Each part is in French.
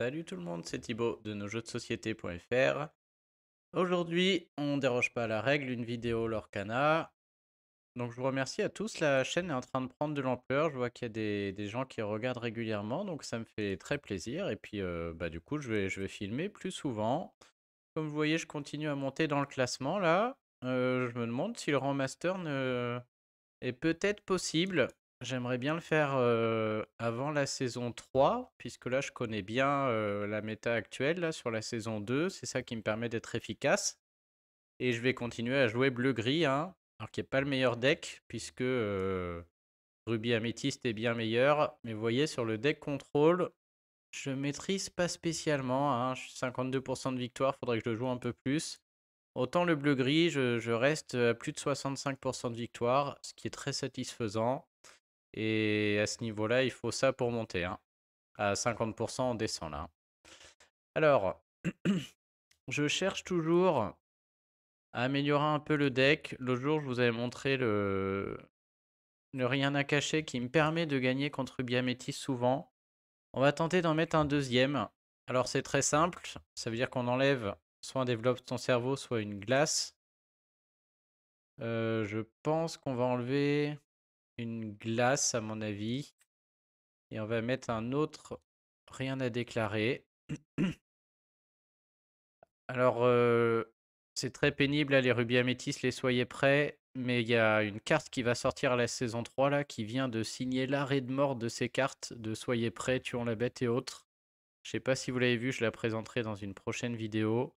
Salut tout le monde, c'est Thibaut de nosjeuxdesociété.fr. Aujourd'hui, on déroge pas à la règle, une vidéo Lorcana. Donc je vous remercie à tous, la chaîne est en train de prendre de l'ampleur. Je vois qu'il y a des gens qui regardent régulièrement, donc ça me fait très plaisir. Et puis du coup, je vais filmer plus souvent. Comme vous voyez, je continue à monter dans le classement là. Je me demande si le rang master est peut-être possible. J'aimerais bien le faire avant la saison 3, puisque là, je connais bien la méta actuelle là, sur la saison 2. C'est ça qui me permet d'être efficace. Et je vais continuer à jouer bleu-gris, hein, alors qui n'est pas le meilleur deck, puisque Ruby Améthyste est bien meilleur. Mais vous voyez, sur le deck contrôle, je maîtrise pas spécialement, hein. Je suis 52% de victoire, faudrait que je le joue un peu plus. Autant le bleu-gris, je reste à plus de 65% de victoire, ce qui est très satisfaisant. Et à ce niveau-là, il faut ça pour monter, hein. À 50%, on descend là. Alors, je cherche toujours à améliorer un peu le deck. L'autre jour, je vous avais montré le rien à cacher qui me permet de gagner contre Biamétis souvent. On va tenter d'en mettre un deuxième. Alors, c'est très simple. Ça veut dire qu'on enlève soit un développe ton cerveau, soit une glace. Je pense qu'on va enlever une glace, à mon avis. Et on va mettre un autre rien à déclarer. Alors, c'est très pénible, là, les rubis améthystes, les soyez prêts. Mais il y a une carte qui va sortir à la saison 3, là, qui vient de signer l'arrêt de mort de ces cartes, de soyez prêts, tuons la bête et autres. Je sais pas si vous l'avez vu, je la présenterai dans une prochaine vidéo.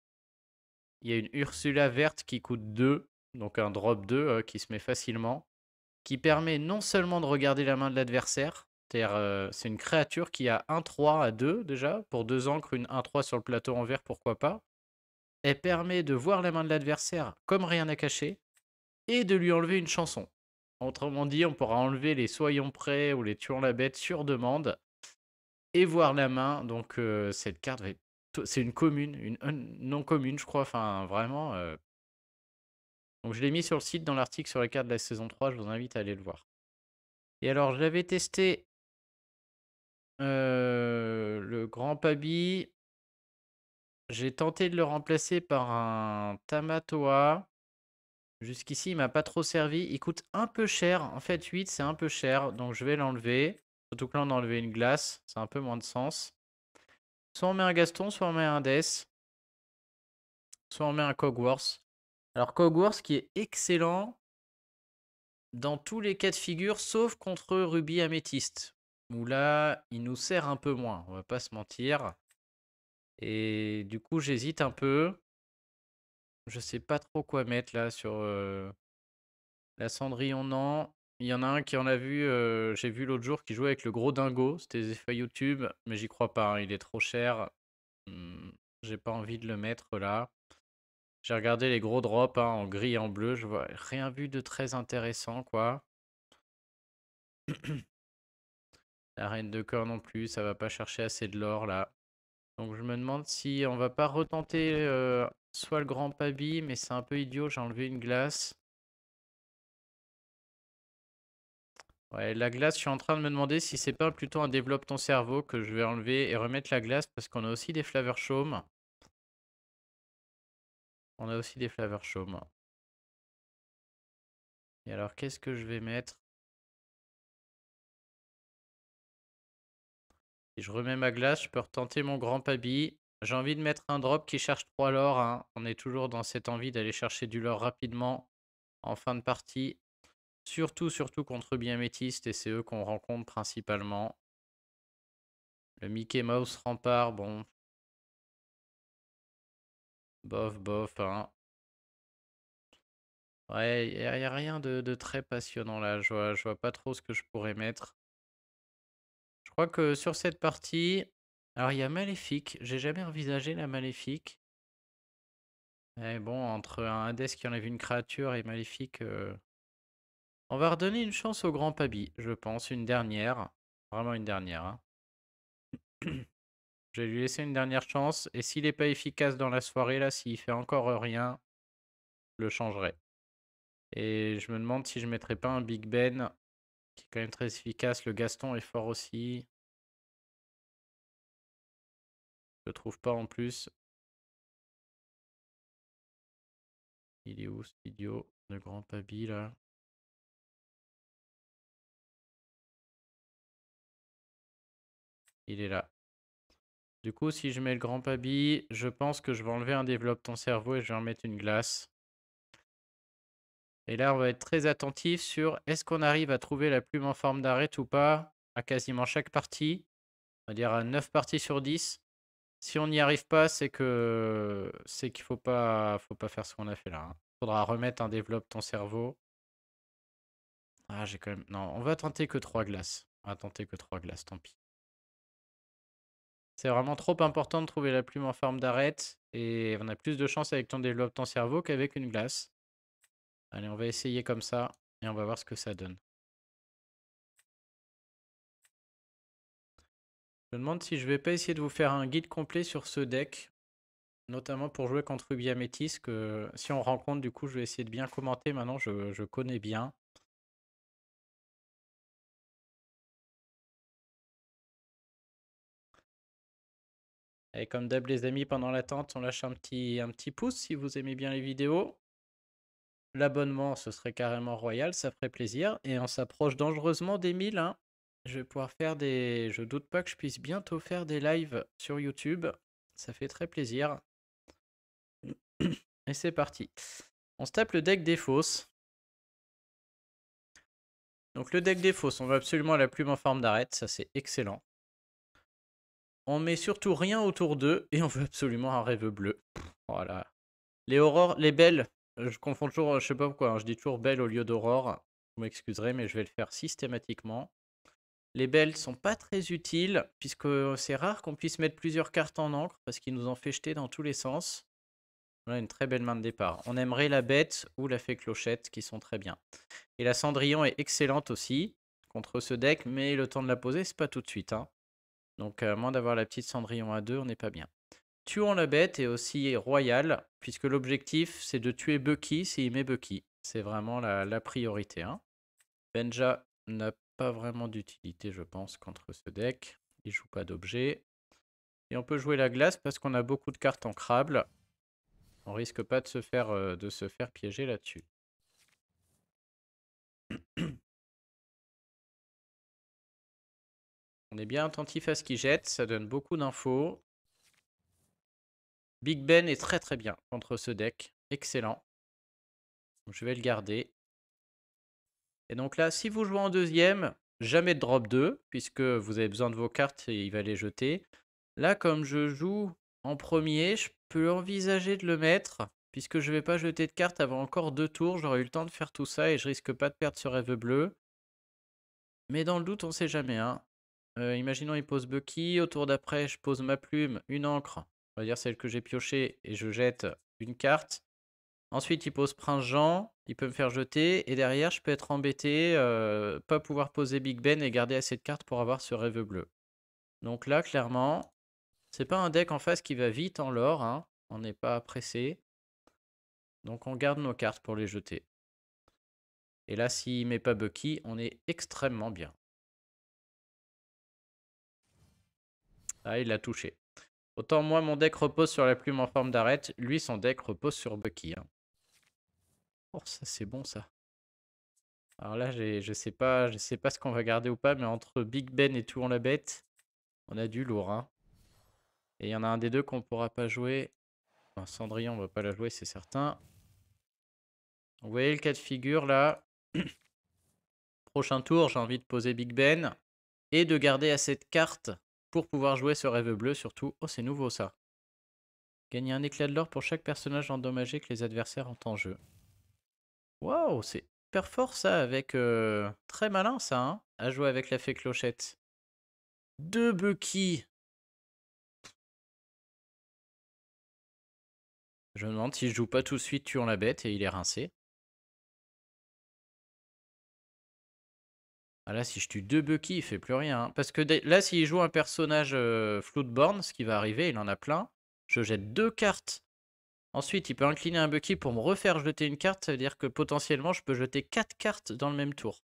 Il y a une Ursula verte qui coûte 2, donc un drop 2 qui se met facilement, qui permet non seulement de regarder la main de l'adversaire, c'est-à-dire c'est une créature qui a 1-3 à 2 déjà, pour 2 encres, une 1-3 sur le plateau en vert, pourquoi pas. Elle permet de voir la main de l'adversaire comme rien à cacher et de lui enlever une chanson. Autrement dit, on pourra enlever les soyons prêts ou les tuons la bête sur demande et voir la main. Donc cette carte va être c'est une commune, une non commune, je crois. Enfin, vraiment. Donc je l'ai mis sur le site dans l'article sur les cartes de la saison 3. Je vous invite à aller le voir. Et alors, je l'avais testé le Grand Pabi. J'ai tenté de le remplacer par un Tamatoa. Jusqu'ici, il m'a pas trop servi. Il coûte un peu cher. En fait, 8, c'est un peu cher. Donc, je vais l'enlever. Surtout que là, on a enlevé une glace. C'est un peu moins de sens. Soit on met un Gaston, soit on met un Death. Soit on met un Cogworth. Alors, Cogworth qui est excellent dans tous les cas de figure, sauf contre Ruby Améthyste. Où là, il nous sert un peu moins. On va pas se mentir. Et du coup, j'hésite un peu. Je sais pas trop quoi mettre là sur la Cendrillon, non. Il y en a un qui en a vu, j'ai vu l'autre jour, qui jouait avec le gros dingo. C'était des effets YouTube, mais j'y crois pas, hein, il est trop cher. J'ai pas envie de le mettre là. J'ai regardé les gros drops hein, en gris et en bleu. Je vois rien vu de très intéressant, quoi. La reine de cœur non plus, ça va pas chercher assez de l'or là. Donc je me demande si on va pas retenter soit le grand Pabi, mais c'est un peu idiot, j'ai enlevé une glace. Ouais, la glace, je suis en train de me demander si c'est pas plutôt un développe ton cerveau que je vais enlever et remettre la glace parce qu'on a aussi des flavors chaumes. On a aussi des flavors chaumes. Et alors, qu'est-ce que je vais mettre? Si je remets ma glace, je peux retenter mon grand Pabi. J'ai envie de mettre un drop qui cherche 3 l'or. Hein. On est toujours dans cette envie d'aller chercher du lore rapidement en fin de partie. Surtout contre bien métiste et c'est eux qu'on rencontre principalement. Le Mickey Mouse Rempart, bon. Bof, hein. Ouais, il n'y a rien de très passionnant là. Je vois pas trop ce que je pourrais mettre. Je crois que sur cette partie. Alors, il y a Maléfique. J'ai jamais envisagé la Maléfique. Mais bon, entre un Hades qui enlève une créature et Maléfique. On va redonner une chance au Grand Pabi, je pense. Une dernière. Vraiment une dernière. Hein. Je vais lui laisser une dernière chance. Et s'il n'est pas efficace dans la soirée, là, s'il fait encore rien, je le changerai. Et je me demande si je mettrais pas un Big Ben, qui est quand même très efficace. Le Gaston est fort aussi. trouve pas en plus. Il est où ce idiot? Le grand Pabi là. Il est là. Du coup, si je mets le grand Pabi, je pense que je vais enlever un développe ton cerveau et je vais en mettre une glace. Et là, on va être très attentif sur est-ce qu'on arrive à trouver la plume en forme d'arête ou pas à quasiment chaque partie. On va dire à 9 parties sur 10. Si on n'y arrive pas, c'est qu'il faut pas faire ce qu'on a fait là. Faudra remettre un développe ton cerveau. Ah, j'ai quand même. Non, on va tenter que 3 glaces. On va tenter que 3 glaces, tant pis. C'est vraiment trop important de trouver la plume en forme d'arête. Et on a plus de chance avec ton développe ton cerveau qu'avec une glace. Allez, on va essayer comme ça. Et on va voir ce que ça donne. Je me demande si je vais pas essayer de vous faire un guide complet sur ce deck. Notamment pour jouer contre Ruby Améthyste. Que si on rencontre, du coup, je vais essayer de bien commenter. Maintenant, je connais bien. Et comme d'hab les amis, pendant l'attente, on lâche un petit pouce si vous aimez bien les vidéos. L'abonnement, ce serait carrément royal, ça ferait plaisir. Et on s'approche dangereusement des 1000. Hein. Je vais pouvoir faire des... Je doute pas que je puisse bientôt faire des lives sur YouTube. Ça fait très plaisir. Et c'est parti. On se tape le deck des fausses. Donc le deck des fausses, on veut absolument la plume en forme d'arête. Ça c'est excellent. On met surtout rien autour d'eux et on veut absolument un rêve bleu. Voilà. Les aurores, les belles, je confonds toujours, je sais pas pourquoi, hein, je dis toujours belle au lieu d'aurore. Vous m'excuserez, mais je vais le faire systématiquement. Les belles sont pas très utiles, puisque c'est rare qu'on puisse mettre plusieurs cartes en encre, parce qu'ils nous ont fait jeter dans tous les sens. Voilà une très belle main de départ. On aimerait la bête ou la fée clochette, qui sont très bien. Et la Cendrillon est excellente aussi, contre ce deck, mais le temps de la poser, c'est pas tout de suite. Hein. Donc à moins d'avoir la petite Cendrillon à 2, on n'est pas bien. Tuons la bête est aussi royal, puisque l'objectif c'est de tuer Bucky s'il met Bucky. C'est vraiment la priorité. Hein. Benja n'a pas vraiment d'utilité, je pense, contre ce deck. Il joue pas d'objet. Et on peut jouer la glace parce qu'on a beaucoup de cartes ancrables. On risque pas de se faire piéger là-dessus. On est bien attentif à ce qu'il jette, ça donne beaucoup d'infos. Big Ben est très très bien contre ce deck, excellent. Je vais le garder. Et donc là, si vous jouez en deuxième, jamais de drop 2, puisque vous avez besoin de vos cartes et il va les jeter. Là, comme je joue en premier, je peux envisager de le mettre, puisque je ne vais pas jeter de cartes avant encore 2 tours. J'aurai eu le temps de faire tout ça et je risque pas de perdre ce rêve bleu. Mais dans le doute, on ne sait jamais. Hein. Imaginons, il pose Bucky. Au tour d'après, je pose ma plume, une encre, on va dire celle que j'ai piochée, et je jette une carte. Ensuite, il pose Prince Jean, il peut me faire jeter, et derrière, je peux être embêté, pas pouvoir poser Big Ben et garder assez de cartes pour avoir ce rêve bleu. Donc là, clairement, c'est pas un deck en face qui va vite en lore, hein. On n'est pas pressé. Donc on garde nos cartes pour les jeter. Et là, s'il met pas Bucky, on est extrêmement bien. Ah, il l'a touché. Autant moi, mon deck repose sur la plume en forme d'arête, lui, son deck repose sur Bucky. Hein. Oh, ça c'est bon ça. Alors là, je sais pas ce qu'on va garder ou pas, mais entre Big Ben et Tuons la bête, on a du lourd. Hein. Et il y en a un des deux qu'on pourra pas jouer. Enfin, Cendrillon, on va pas la jouer, c'est certain. Vous voyez le cas de figure là. Prochain tour, j'ai envie de poser Big Ben et de garder assez de cartes pour pouvoir jouer ce rêve bleu surtout. Oh, c'est nouveau ça. Gagner un éclat de l'or pour chaque personnage endommagé que les adversaires ont en jeu. Waouh, c'est hyper fort ça, avec très malin ça, hein, à jouer avec la fée clochette. 2 Bucky. Je me demande si je joue pas tout de suite tuant la bête et il est rincé. Ah là, si je tue 2 Bucky, il fait plus rien. Hein. Parce que là, s'il joue un personnage Floodborn, ce qui va arriver, il en a plein, je jette 2 cartes. Ensuite, il peut incliner un Bucky pour me refaire jeter une carte. Ça veut dire que potentiellement, je peux jeter 4 cartes dans le même tour.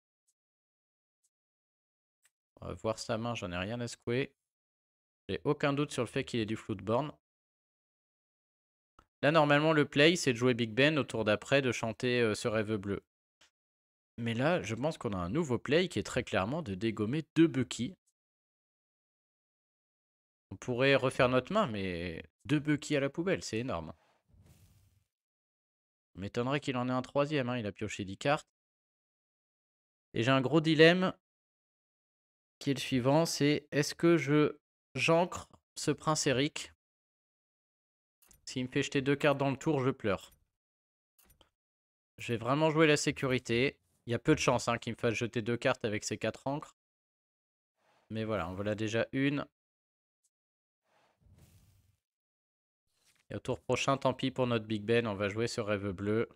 On va voir sa main, j'en ai rien à secouer. J'ai aucun doute sur le fait qu'il ait du Floodborn. Là, normalement, le play, c'est de jouer Big Ben au tour d'après, de chanter ce rêve bleu. Mais là, je pense qu'on a un nouveau play qui est très clairement de dégommer 2 Bucky. On pourrait refaire notre main, mais 2 Bucky à la poubelle, c'est énorme. M'étonnerait qu'il en ait un troisième, hein, il a pioché 10 cartes. Et j'ai un gros dilemme qui est le suivant, c'est est-ce que j'ancre ce prince Eric? S'il me fait jeter 2 cartes dans le tour, je pleure. Je vais vraiment jouer la sécurité. Il y a peu de chance qu'il me fasse jeter 2 cartes avec ces 4 encres. Mais voilà, on voilà déjà une. Et au tour prochain, tant pis pour notre Big Ben, on va jouer ce rêve bleu.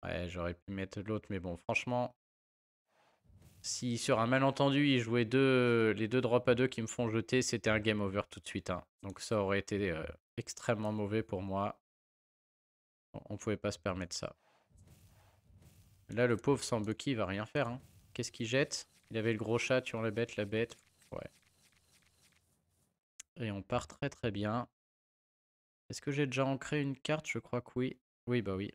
Ouais, j'aurais pu mettre l'autre, mais bon, franchement, si sur un malentendu, il jouait les 2 drops à 2 qui me font jeter, c'était un game over tout de suite. Donc ça aurait été extrêmement mauvais pour moi. On pouvait pas se permettre ça. Là, le pauvre sans Bucky, il va rien faire. Qu'est-ce qu'il jette? Il avait le gros chat, tuant la bête, la bête. Ouais. Et on part très très bien. Est-ce que j'ai déjà ancré une carte? Je crois que oui. Oui, bah oui.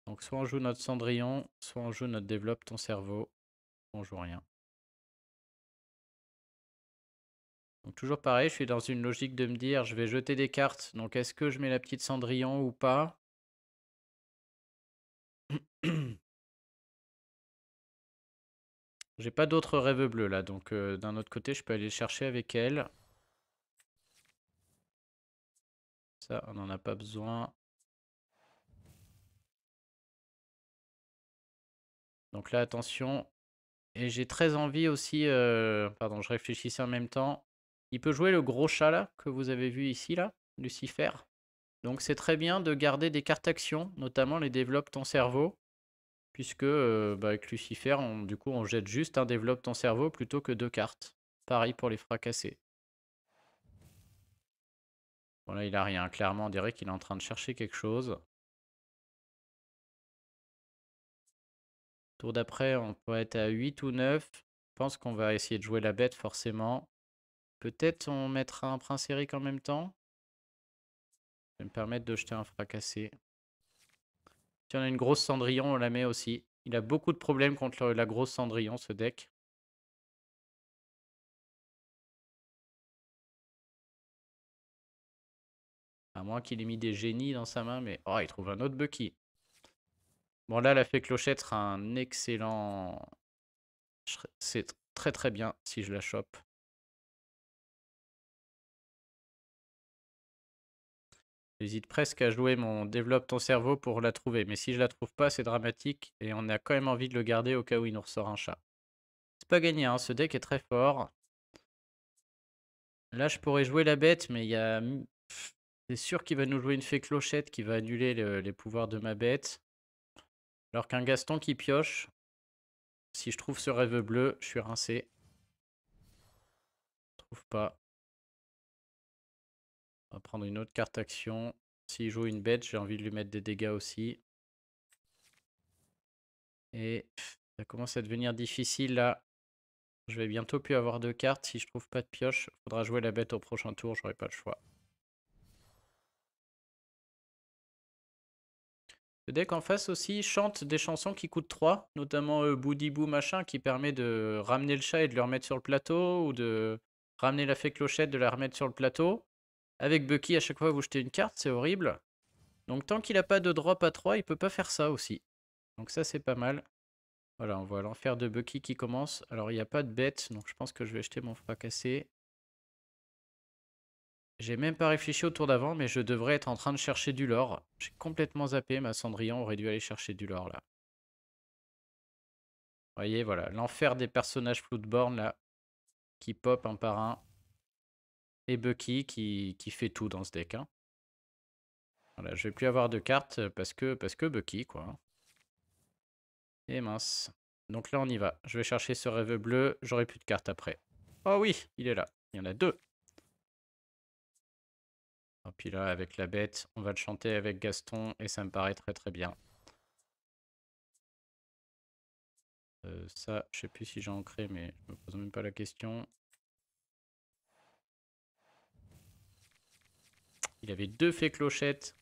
Donc soit on joue notre Cendrillon, soit on joue notre Développe ton cerveau. On joue rien. Donc toujours pareil, je suis dans une logique de me dire je vais jeter des cartes. Donc est-ce que je mets la petite Cendrillon ou pas? J'ai pas d'autres rêves bleus là, donc d'un autre côté je peux aller chercher avec elle. Ça, on n'en a pas besoin. Donc là, attention. Et j'ai très envie aussi... pardon, je réfléchissais en même temps. Il peut jouer le gros chat là, que vous avez vu ici là, Lucifer. Donc c'est très bien de garder des cartes actions, notamment les développe ton cerveau. Puisque avec Lucifer, du coup, on jette juste un développe ton cerveau plutôt que 2 cartes. Pareil pour les fracasser. Bon là, il a rien. Clairement, on dirait qu'il est en train de chercher quelque chose. Tour d'après, on peut être à 8 ou 9. Je pense qu'on va essayer de jouer la bête forcément. Peut-être on mettra un prince Eric en même temps. Je vais me permettre de jeter un fracassé. Si on a une grosse Cendrillon, on la met aussi. Il a beaucoup de problèmes contre la grosse Cendrillon, ce deck. À moins qu'il ait mis des génies dans sa main, mais... Oh, il trouve un autre Bucky. Bon, là, la fée clochette sera un excellent... C'est très très bien si je la chope. J'hésite presque à jouer mon développe ton cerveau pour la trouver. Mais si je la trouve pas, c'est dramatique. Et on a quand même envie de le garder au cas où il nous ressort un chat. C'est pas gagné, ce deck est très fort. Là, je pourrais jouer la bête, mais il y a... C'est sûr qu'il va nous jouer une fée clochette qui va annuler les pouvoirs de ma bête. Alors qu'un Gaston qui pioche, si je trouve ce rêve bleu, je suis rincé. Je trouve pas. On va prendre une autre carte action. S'il joue une bête, j'ai envie de lui mettre des dégâts aussi. Et ça commence à devenir difficile là. Je vais bientôt plus avoir de cartes. Si je trouve pas de pioche, faudra jouer la bête au prochain tour, j'aurai pas le choix. Le deck en face aussi chante des chansons qui coûtent 3, notamment Boudibou machin, qui permet de ramener le chat et de le remettre sur le plateau, ou de ramener la fée clochette, de la remettre sur le plateau. Avec Bucky, à chaque fois vous jetez une carte, c'est horrible. Donc tant qu'il a pas de drop à 3, il peut pas faire ça aussi. Donc ça c'est pas mal. Voilà, on voit l'enfer de Bucky qui commence. Alors il n'y a pas de bête, donc je pense que je vais jeter mon fracassé. J'ai même pas réfléchi au tour d'avant, mais je devrais être en train de chercher du lore. J'ai complètement zappé, ma Cendrillon aurait dû aller chercher du lore là. Vous voyez, voilà, l'enfer des personnages Floodborn là, qui pop un par un. Et Bucky qui fait tout dans ce deck. Voilà, je vais plus avoir de cartes parce que Bucky quoi. Et mince. Donc là on y va. Je vais chercher ce rêve bleu, j'aurai plus de cartes après. Oh oui, il est là. Il y en a 2. Et puis là, avec la bête, on va le chanter avec Gaston et ça me paraît très très bien. Ça, je sais plus si j'ai ancré, mais je me pose même pas la question. Il avait 2 fées clochettes.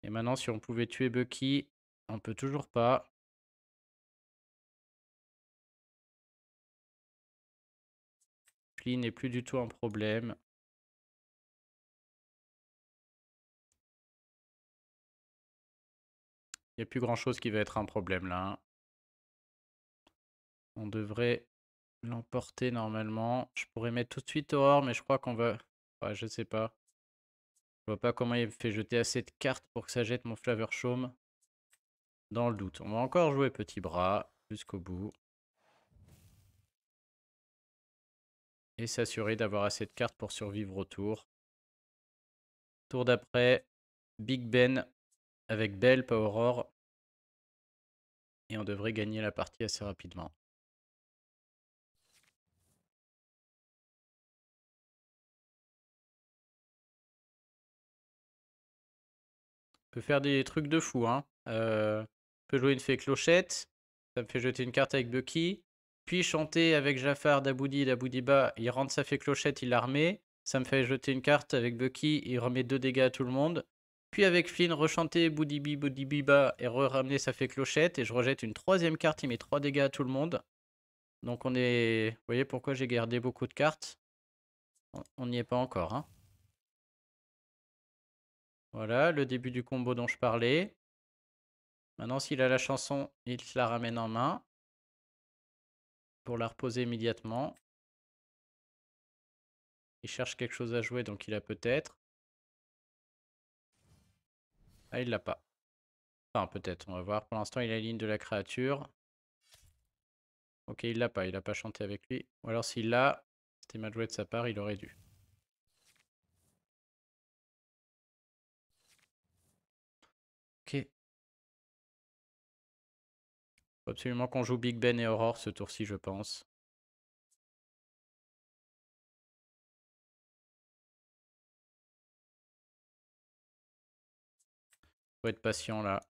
Et maintenant, si on pouvait tuer Bucky, on peut toujours pas. Flynn n'est plus du tout un problème. Il n'y a plus grand chose qui va être un problème là, hein. On devrait l'emporter normalement. Je pourrais mettre tout de suite Aurore, mais je crois qu'on va... Ouais, je sais pas. Je vois pas comment il me fait jeter assez de cartes pour que ça jette mon Flavor Chaume. Dans le doute. On va encore jouer petit bras jusqu'au bout. Et s'assurer d'avoir assez de cartes pour survivre au tour. Tour d'après, Big Ben avec Belle, pas Aurore. Et on devrait gagner la partie assez rapidement. On peut faire des trucs de fou, hein. On peut jouer une fée clochette. Ça me fait jeter une carte avec Bucky. Puis chanter avec Jafar, Daboudi, Daboudiba. Il rentre sa fée clochette, il la remet. Ça me fait jeter une carte avec Bucky. Il remet 2 dégâts à tout le monde. Puis avec Flynn, rechanter Boudibi, Boudibiba et ramener sa fée clochette. Et je rejette une 3e carte. Il met 3 dégâts à tout le monde. Donc on est... Vous voyez pourquoi j'ai gardé beaucoup de cartes? On n'y est pas encore, hein. Voilà, le début du combo dont je parlais. Maintenant, s'il a la chanson, il se la ramène en main pour la reposer immédiatement. Il cherche quelque chose à jouer, donc il a peut-être. Ah, il l'a pas. Enfin, peut-être, on va voir. Pour l'instant, il a la ligne de la créature. Ok, il l'a pas, il a pas chanté avec lui. Ou alors s'il l'a, c'était mal joué de sa part, il aurait dû. Ok. Faut absolument qu'on joue Big Ben et Aurore ce tour-ci, je pense. Faut être patient là.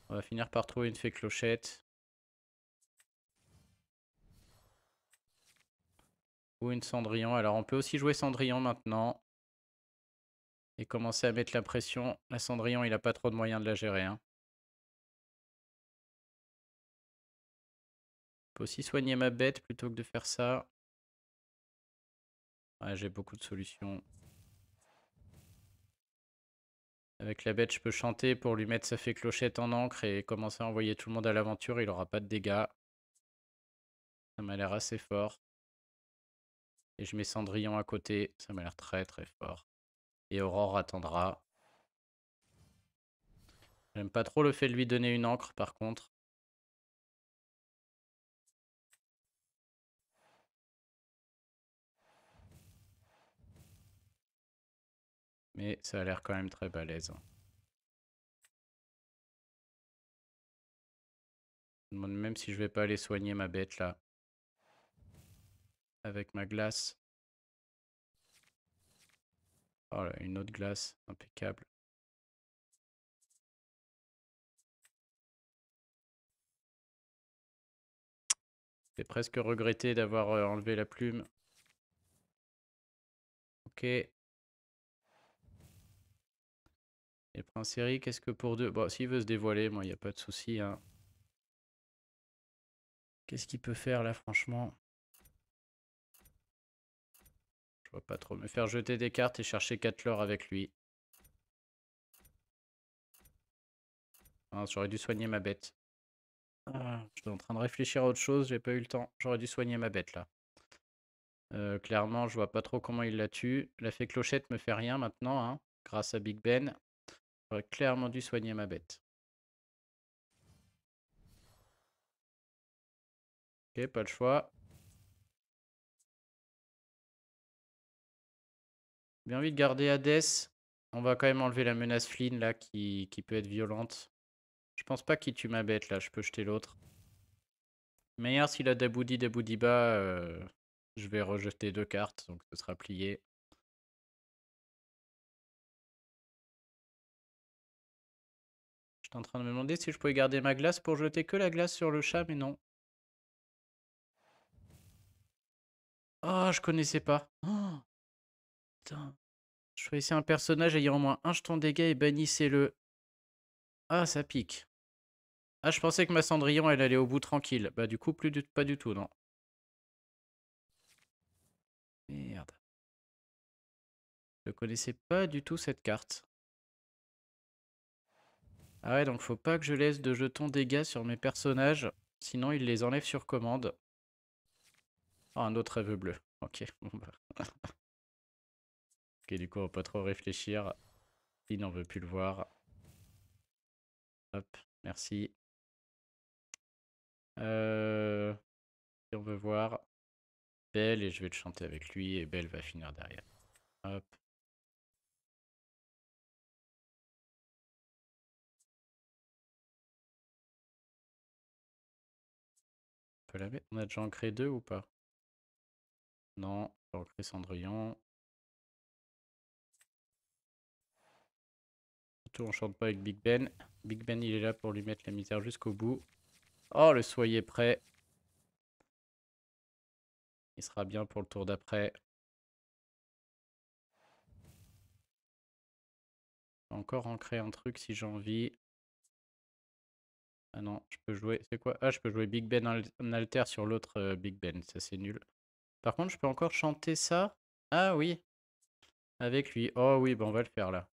On va finir par trouver une fée clochette. Ou une Cendrillon. Alors on peut aussi jouer Cendrillon maintenant. Et commencer à mettre la pression. La Cendrillon, il a pas trop de moyens de la gérer, hein. Je peux aussi soigner ma bête plutôt que de faire ça. Ouais, j'ai beaucoup de solutions. Avec la bête, je peux chanter pour lui mettre sa fée clochette en encre et commencer à envoyer tout le monde à l'aventure. Il aura pas de dégâts. Ça m'a l'air assez fort. Et je mets Cendrillon à côté. Ça m'a l'air très très fort. Et Aurore attendra. J'aime pas trop le fait de lui donner une encre par contre. Mais ça a l'air quand même très balèze. Je me demande même si je vais pas aller soigner ma bête là. Avec ma glace. Oh là, une autre glace. Impeccable. J'ai presque regretté d'avoir enlevé la plume. Ok. Et Prince Eric, qu'est-ce que pour deux? Bon, s'il veut se dévoiler, moi, il n'y a pas de souci, hein. Qu'est-ce qu'il peut faire là, franchement? Je vois pas trop. Me faire jeter des cartes et chercher 4 leurres avec lui. Ah, j'aurais dû soigner ma bête. Ah, je suis en train de réfléchir à autre chose, j'ai pas eu le temps. J'aurais dû soigner ma bête là. Clairement, je vois pas trop comment il la tue. La fée clochette me fait rien maintenant, hein, grâce à Big Ben. J'aurais clairement dû soigner ma bête. Ok, pas le choix. Bien envie de garder Hades. On va quand même enlever la menace Flynn là qui peut être violente. Je pense pas qu'il tue ma bête là, je peux jeter l'autre. Mais hier, s'il a Daboudi, Daboudiba, je vais rejeter 2 cartes, donc ce sera plié. J'étais en train de me demander si je pouvais garder ma glace pour jeter que la glace sur le chat, mais non. Oh, je connaissais pas. Oh, putain. Choisissez un personnage ayant au moins un jeton dégâts et bannissez-le. Ah, ça pique. Ah, je pensais que ma Cendrillon, elle allait au bout tranquille. Bah, du coup, pas du tout, non. Merde. Je connaissais pas du tout cette carte. Ah ouais, donc faut pas que je laisse de jetons dégâts sur mes personnages. Sinon, ils les enlèvent sur commande. Oh, un autre aveu bleu. Ok, bon bah. Ok, du coup, on va pas trop réfléchir. Il n'en veut plus le voir. Hop, merci. Si on veut voir Belle, et je vais le chanter avec lui, et Belle va finir derrière. Hop. On peut la mettre. On a déjà ancré deux ou pas? Non, pas ancré Cendrillon. Surtout, on chante pas avec Big Ben. Big Ben, il est là pour lui mettre la misère jusqu'au bout. Oh, le soyez prêt. Il sera bien pour le tour d'après. Encore ancrer un truc si j'ai envie. Ah non, je peux jouer. C'est quoi? Ah, je peux jouer Big Ben en alter sur l'autre Big Ben. Ça, c'est nul. Par contre, je peux encore chanter ça. Ah oui, avec lui. Oh oui, on va le faire là.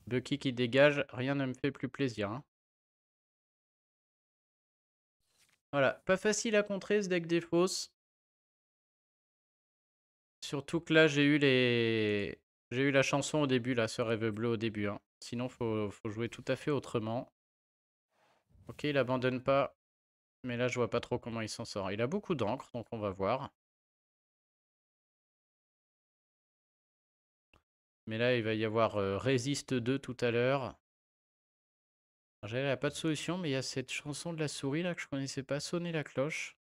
Bucky qui dégage, rien ne me fait plus plaisir. Hein. Voilà, pas facile à contrer ce deck des fausses. Surtout que là, j'ai eu la chanson au début, là, ce rêve bleu au début. Hein. Sinon, faut jouer tout à fait autrement. Ok, il abandonne pas. Mais là, je vois pas trop comment il s'en sort. Il a beaucoup d'encre, donc on va voir. Mais là, il va y avoir Résiste 2 tout à l'heure. J'avais pas de solution, mais il y a cette chanson de la souris là que je connaissais pas, Sonner la cloche.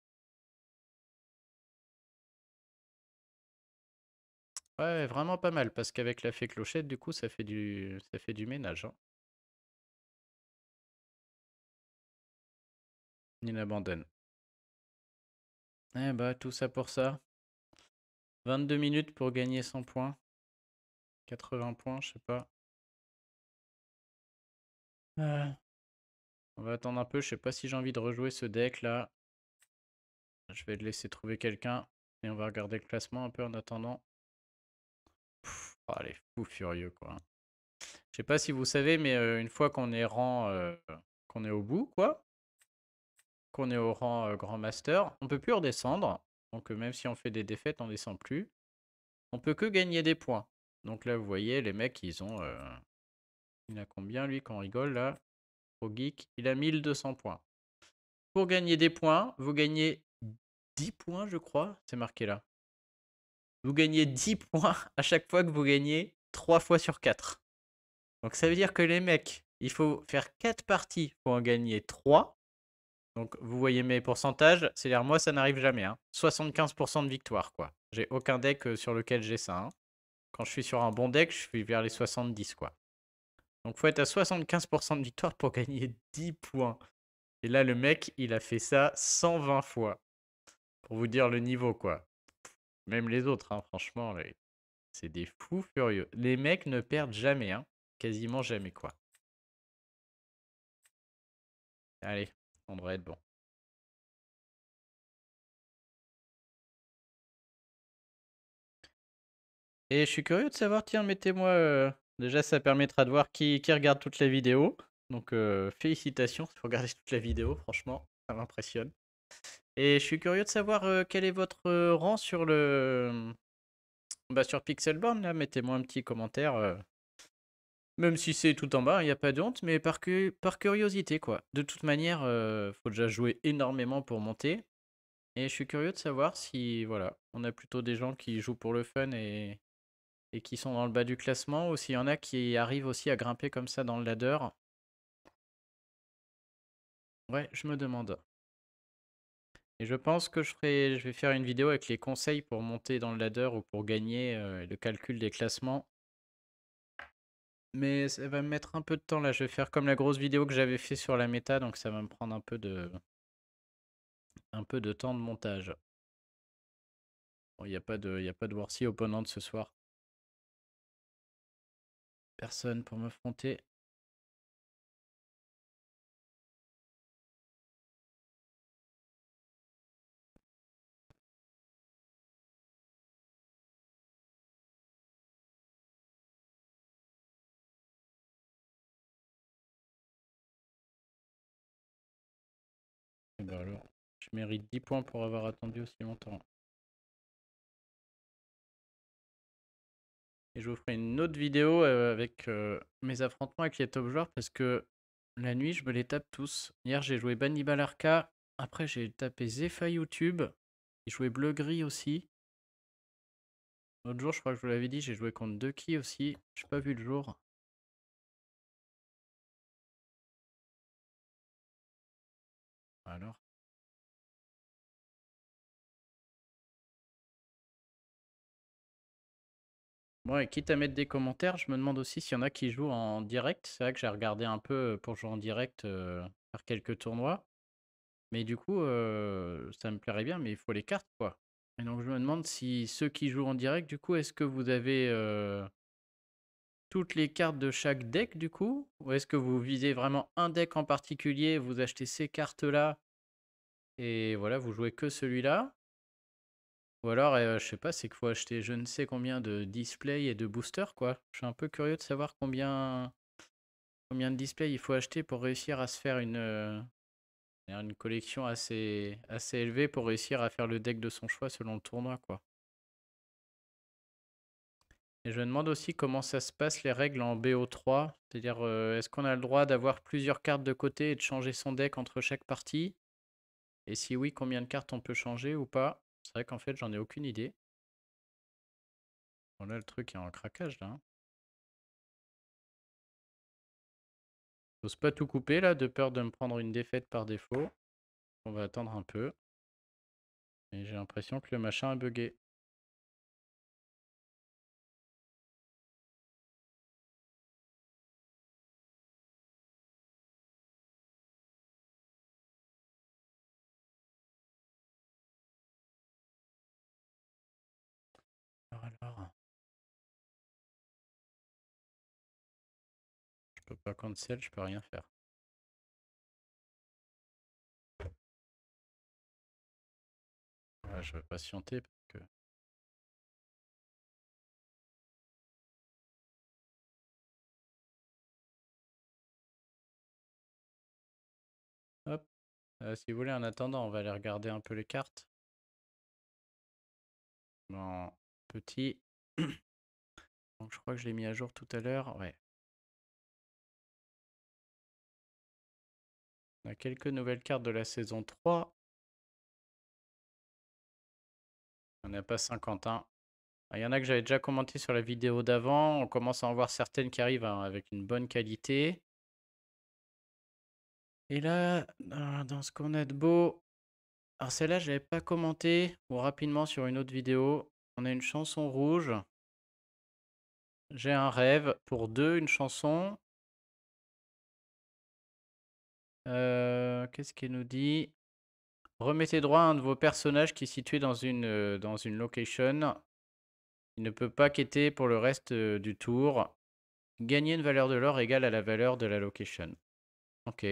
Ouais, vraiment pas mal, parce qu'avec la fée clochette, du coup, ça fait du ménage. Hein. Il abandonne. Eh bah, tout ça pour ça. 22 minutes pour gagner 100 points. 80 points, je sais pas. On va attendre un peu, je sais pas si j'ai envie de rejouer ce deck là. Je vais le laisser trouver quelqu'un. Et on va regarder le classement un peu en attendant. Oh, les fous furieux quoi. Je sais pas si vous savez, mais une fois qu'on est qu'on est au bout quoi, qu'on est au rang Grand Master, on peut plus redescendre. Donc même si on fait des défaites, on descend plus. On peut que gagner des points. Donc là, vous voyez, les mecs, ils ont... il a combien lui quand on rigole là? Pro Geek, il a 1200 points. Pour gagner des points, vous gagnez 10 points, je crois. C'est marqué là. Vous gagnez 10 points à chaque fois que vous gagnez 3 fois sur 4. Donc ça veut dire que les mecs, il faut faire 4 parties pour en gagner 3. Donc vous voyez mes pourcentages, c'est-à-dire moi ça n'arrive jamais. Hein. 75% de victoire quoi. J'ai aucun deck sur lequel j'ai ça. Hein. Quand je suis sur un bon deck, je suis vers les 70 quoi. Donc faut être à 75% de victoire pour gagner 10 points. Et là le mec, il a fait ça 120 fois. Pour vous dire le niveau quoi. Même les autres, hein, franchement, c'est des fous furieux. Les mecs ne perdent jamais, hein. Quasiment jamais quoi. Allez, on devrait être bon. Et je suis curieux de savoir, tiens, mettez-moi... déjà, ça permettra de voir qui regarde toute la vidéo. Donc, félicitations pour regarder toute la vidéo, franchement, ça m'impressionne. Et je suis curieux de savoir quel est votre rang sur sur Pixelborn, là. Mettez-moi un petit commentaire. Même si c'est tout en bas, il n'y a pas de honte, mais par curiosité, quoi. De toute manière, faut déjà jouer énormément pour monter. Et je suis curieux de savoir si, voilà, on a plutôt des gens qui jouent pour le fun et qui sont dans le bas du classement, ou s'il y en a qui arrivent aussi à grimper comme ça dans le ladder. Ouais, je me demande. Et je pense que je vais faire une vidéo avec les conseils pour monter dans le ladder ou pour gagner le calcul des classements. Mais ça va me mettre un peu de temps là. Je vais faire comme la grosse vidéo que j'avais fait sur la méta, donc ça va me prendre un peu de temps de montage. Bon, il n'y a pas de War C opponent ce soir. Personne pour m'affronter. Et ben alors, je mérite 10 points pour avoir attendu aussi longtemps. Et je vous ferai une autre vidéo avec mes affrontements avec les top joueurs parce que la nuit, je me les tape tous. Hier, j'ai joué Bannibal Arca. Après, j'ai tapé Zepha YouTube. J'ai joué Bleu-Gris aussi. L'autre jour, je crois que je vous l'avais dit, j'ai joué contre Ducky aussi. J'ai pas vu le jour. Alors. Bon, et quitte à mettre des commentaires, je me demande aussi s'il y en a qui jouent en direct. C'est vrai que j'ai regardé un peu pour jouer en direct, faire quelques tournois. Mais du coup, ça me plairait bien, mais il faut les cartes, quoi. Et donc je me demande si ceux qui jouent en direct, du coup, est-ce que vous avez toutes les cartes de chaque deck, du coup? Ou est-ce que vous visez vraiment un deck en particulier, vous achetez ces cartes-là, et voilà, vous jouez que celui-là? Ou alors, je sais pas, c'est qu'il faut acheter je ne sais combien de displays et de boosters, quoi. Je suis un peu curieux de savoir combien de displays il faut acheter pour réussir à se faire une collection assez élevée pour réussir à faire le deck de son choix selon le tournoi, quoi. Et je me demande aussi comment ça se passe les règles en BO3. C'est-à-dire, est-ce qu'on a le droit d'avoir plusieurs cartes de côté et de changer son deck entre chaque partie? Et si oui, combien de cartes on peut changer ou pas? C'est vrai qu'en fait, j'en ai aucune idée. Bon, là, le truc est en craquage, là, hein. J'ose pas tout couper, là, de peur de me prendre une défaite par défaut. On va attendre un peu. Et j'ai l'impression que le machin a bugué. Alors, je peux pas cancel, je peux rien faire. Ouais, je vais patienter parce que... Hop. Si vous voulez, en attendant, on va aller regarder un peu les cartes. En petit. Donc je crois que je l'ai mis à jour tout à l'heure. Ouais. On a quelques nouvelles cartes de la saison 3. On n'a pas 50, hein. Il y en a que j'avais déjà commenté sur la vidéo d'avant. On commence à en voir certaines qui arrivent avec une bonne qualité. Et là, dans ce qu'on a de beau... Alors celle-là, je l'avais pas commenté ou rapidement sur une autre vidéo. On a une chanson rouge. J'ai un rêve pour 2, une chanson. Qu'est-ce qu'il nous dit? Remettez droit à un de vos personnages qui est situé dans une location. Il ne peut pas quitter pour le reste du tour. Gagner une valeur de l'or égale à la valeur de la location. Ok.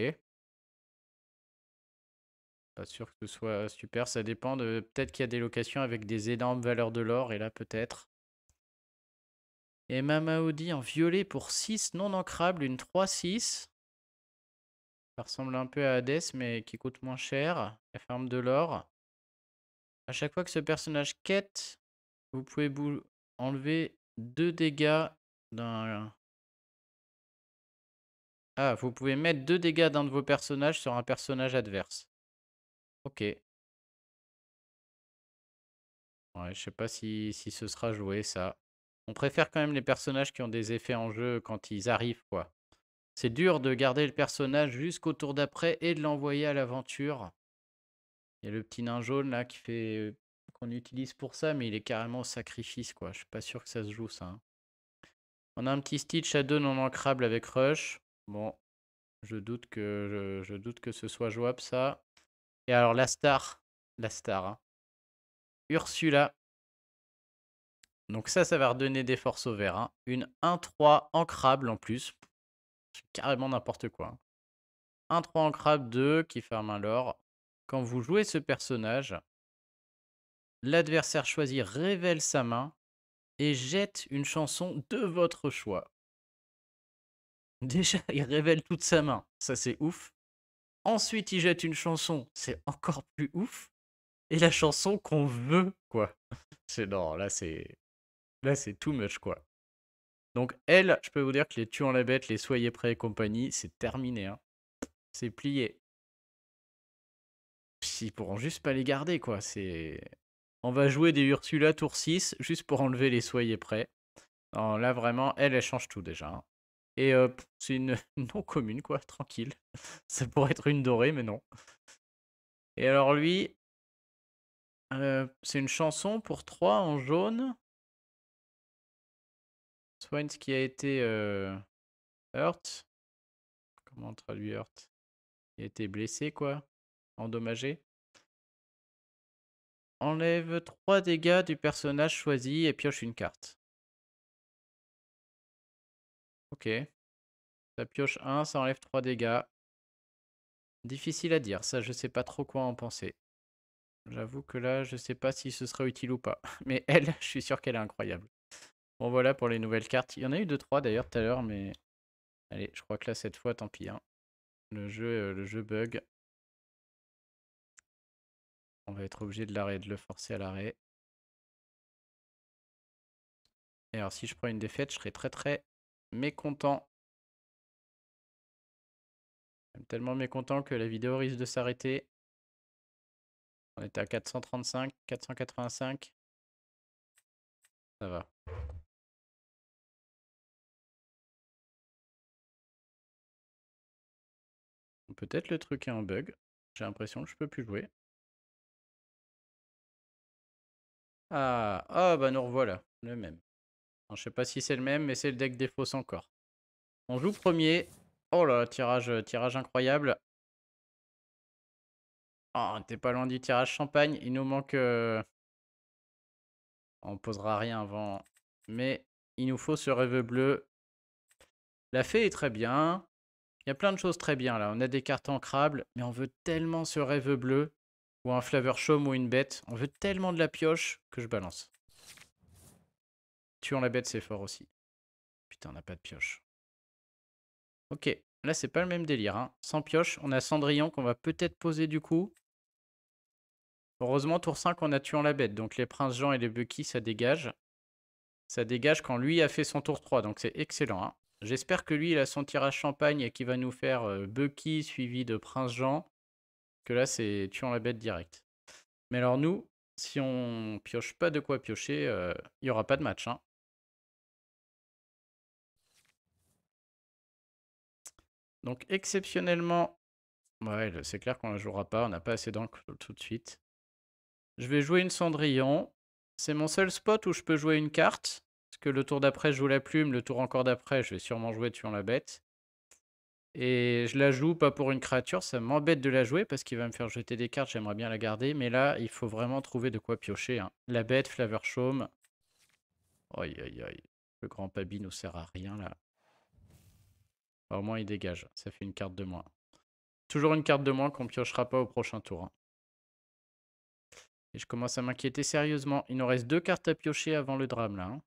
Pas sûr que ce soit super. Ça dépend de... Peut-être qu'il y a des locations avec des énormes valeurs de l'or. Et là, peut-être. Et Mamaudi en violet pour 6 non ancrables. Une 3-6. Ça ressemble un peu à Hades, mais qui coûte moins cher. Elle ferme de l'or. À chaque fois que ce personnage quête, vous pouvez enlever 2 dégâts d'un... Ah, vous pouvez mettre 2 dégâts d'un de vos personnages sur un personnage adverse. Ok. Ouais, je sais pas si ce sera joué, ça. On préfère quand même les personnages qui ont des effets en jeu quand ils arrivent, quoi. C'est dur de garder le personnage jusqu'au tour d'après et de l'envoyer à l'aventure. Il y a le petit nain jaune, là, qu'on utilise pour ça, mais il est carrément au sacrifice, quoi. Je suis pas sûr que ça se joue, ça, hein. On a un petit Stitch à 2 non ancrable avec Rush. Bon, je doute que ce soit jouable ça. Et alors la star, hein. Ursula. Donc ça va redonner des forces au vert, hein. Une 1-3 ancrable en plus. C'est carrément n'importe quoi, hein. 1-3 ancrable 2 qui ferme un lore. Quand vous jouez ce personnage, l'adversaire choisi révèle sa main et jette une chanson de votre choix. Déjà, il révèle toute sa main, ça c'est ouf. Ensuite, il jette une chanson, c'est encore plus ouf. Et la chanson qu'on veut, quoi. Non, là c'est too much, quoi. Donc elle, je peux vous dire que les tuants la bête, les soyez prêts et compagnie, c'est terminé, hein. C'est plié. Ils pourront juste pas les garder, quoi. On va jouer des Ursula tour 6 juste pour enlever les soyez prêts. Non, là vraiment, elle change tout déjà, hein. Et c'est une non commune, quoi, tranquille. Ça pourrait être une dorée, mais non. Et alors lui, c'est une chanson pour 3 en jaune. Swine qui a été hurt. Comment on traduit hurt? Il a été blessé, quoi. Endommagé. Enlève 3 dégâts du personnage choisi et pioche une carte. Ok. Ça pioche 1, ça enlève 3 dégâts. Difficile à dire, ça je sais pas trop quoi en penser. J'avoue que là, je sais pas si ce sera utile ou pas. Mais elle, je suis sûr qu'elle est incroyable. Bon voilà pour les nouvelles cartes. Il y en a eu 2-3 d'ailleurs tout à l'heure, mais... Allez, je crois que là, cette fois, tant pis, hein. Le jeu bug. On va être obligé de le forcer à l'arrêt. Et alors, si je prends une défaite, je serai très très mécontent. Tellement mécontent que la vidéo risque de s'arrêter. On était à 435, 485. Ça va. Peut-être le truc est en bug. J'ai l'impression que je peux plus jouer. Ah, bah nous revoilà. Le même. Alors, je sais pas si c'est le même, mais c'est le deck des fausses encore. On joue premier. Oh là, tirage incroyable. Oh, t'es pas loin du tirage champagne. Il nous manque... On posera rien avant. Mais il nous faut ce rêve bleu. La fée est très bien. Il y a plein de choses très bien là. On a des cartes ancrables, mais on veut tellement ce rêve bleu. Ou un flavor chaume ou une bête. On veut tellement de la pioche que je balance. Tuant la bête, c'est fort aussi. Putain, on n'a pas de pioche. Ok, là c'est pas le même délire, hein. Sans pioche, on a Cendrillon qu'on va peut-être poser du coup. Heureusement, tour 5, on a tuant la bête. Donc les princes Jean et les Bucky, ça dégage. Ça dégage quand lui a fait son tour 3, donc c'est excellent, hein. J'espère que lui, il a son tirage champagne et qu'il va nous faire Bucky suivi de Prince Jean. Que là, c'est tuant la bête direct. Mais alors nous, si on pioche pas de quoi piocher, il n'y aura pas de match, hein. Donc exceptionnellement, ouais, c'est clair qu'on la jouera pas. On n'a pas assez d'encre tout de suite. Je vais jouer une Cendrillon. C'est mon seul spot où je peux jouer une carte. Parce que le tour d'après, je joue la plume. Le tour encore d'après, je vais sûrement jouer tuant la bête. Et je la joue pas pour une créature, ça m'embête de la jouer parce qu'il va me faire jeter des cartes, j'aimerais bien la garder. Mais là, il faut vraiment trouver de quoi piocher, hein. La bête, Flavor Chaume. Aïe aïe aïe. Le grand Pabi nous sert à rien là. Au moins il dégage, ça fait une carte de moins. Toujours une carte de moins qu'on piochera pas au prochain tour, hein. Et je commence à m'inquiéter sérieusement. Il nous reste 2 cartes à piocher avant le drame là, hein.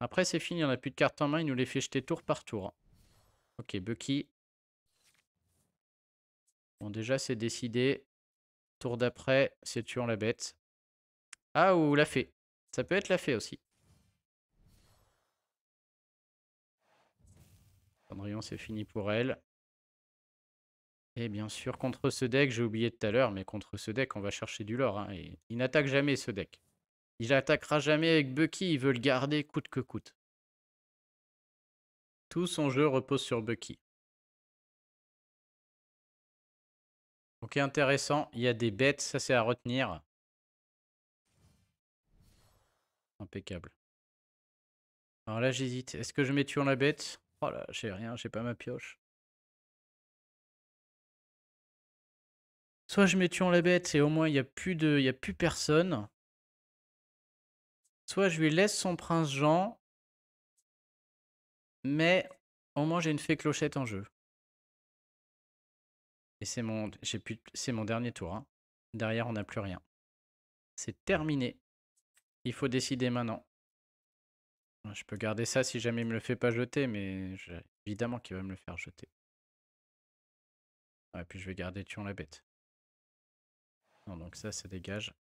Après c'est fini, on n'a plus de cartes en main, il nous les fait jeter tour par tour, hein. Ok, Bucky. Bon déjà c'est décidé. Tour d'après, c'est tuant la bête. Ah, ou la fée. Ça peut être la fée aussi. Cendrillon, c'est fini pour elle. Et bien sûr, contre ce deck, j'ai oublié tout à l'heure, mais contre ce deck, on va chercher du lore, hein. Et il n'attaque jamais ce deck. Il attaquera jamais avec Bucky, il veut le garder coûte que coûte. Tout son jeu repose sur Bucky. Ok, intéressant. Il y a des bêtes, ça c'est à retenir. Impeccable. Alors là, j'hésite. Est-ce que je mets tuant la bête? Oh là, j'ai rien, j'ai pas ma pioche. Soit je mets tuant la bête et au moins il n'y a plus personne. Soit je lui laisse son prince Jean. Mais au moins j'ai une fée clochette en jeu. Et c'est mon dernier tour. Hein. Derrière, on n'a plus rien. C'est terminé. Il faut décider maintenant. Je peux garder ça si jamais il me le fait pas jeter, mais évidemment qu'il va me le faire jeter. Et puis je vais garder tuant la bête. Non, donc ça dégage.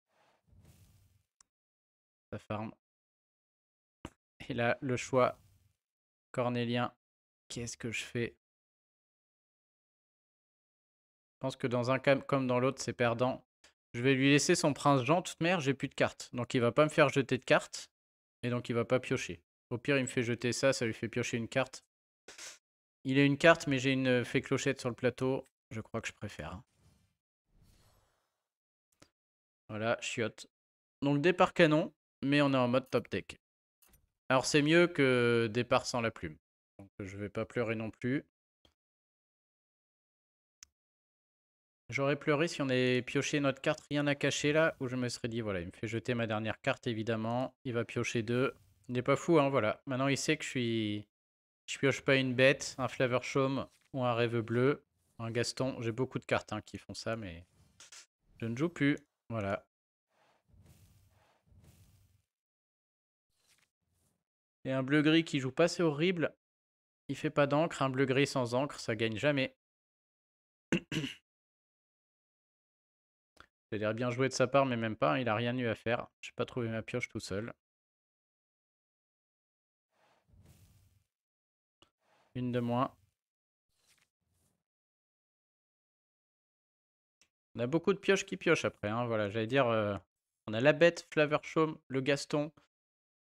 Ça farm. Et là, le choix cornélien. Qu'est-ce que je fais? Je pense que dans un cas comme dans l'autre, c'est perdant. Je vais lui laisser son prince Jean. Toute merde, j'ai plus de cartes. Donc il va pas me faire jeter de cartes. Et donc il va pas piocher. Au pire, il me fait jeter ça, ça lui fait piocher une carte. Il a une carte, mais j'ai une fée clochette sur le plateau. Je crois que je préfère. Voilà, chiotte. Donc départ canon, mais on est en mode top deck. Alors c'est mieux que départ sans la plume. Donc je vais pas pleurer non plus. J'aurais pleuré si on avait pioché notre carte rien à cacher là, où je me serais dit, voilà, il me fait jeter ma dernière carte évidemment. Il va piocher 2. Il n'est pas fou, hein, voilà. Maintenant il sait que je pioche pas une bête, un Flavor Chaume ou un Rêve Bleu, un Gaston. J'ai beaucoup de cartes qui font ça, mais je ne joue plus. Voilà. Et un bleu-gris qui joue pas, c'est horrible. Il fait pas d'encre. Un bleu-gris sans encre, ça gagne jamais. Ça a l'air bien joué de sa part, mais même pas. Il a rien eu à faire. J'ai pas trouvé ma pioche tout seul. Une de moins. On a beaucoup de pioches qui piochent après. Hein. Voilà, j'allais dire, on a la bête, Flavor Chaume, le Gaston,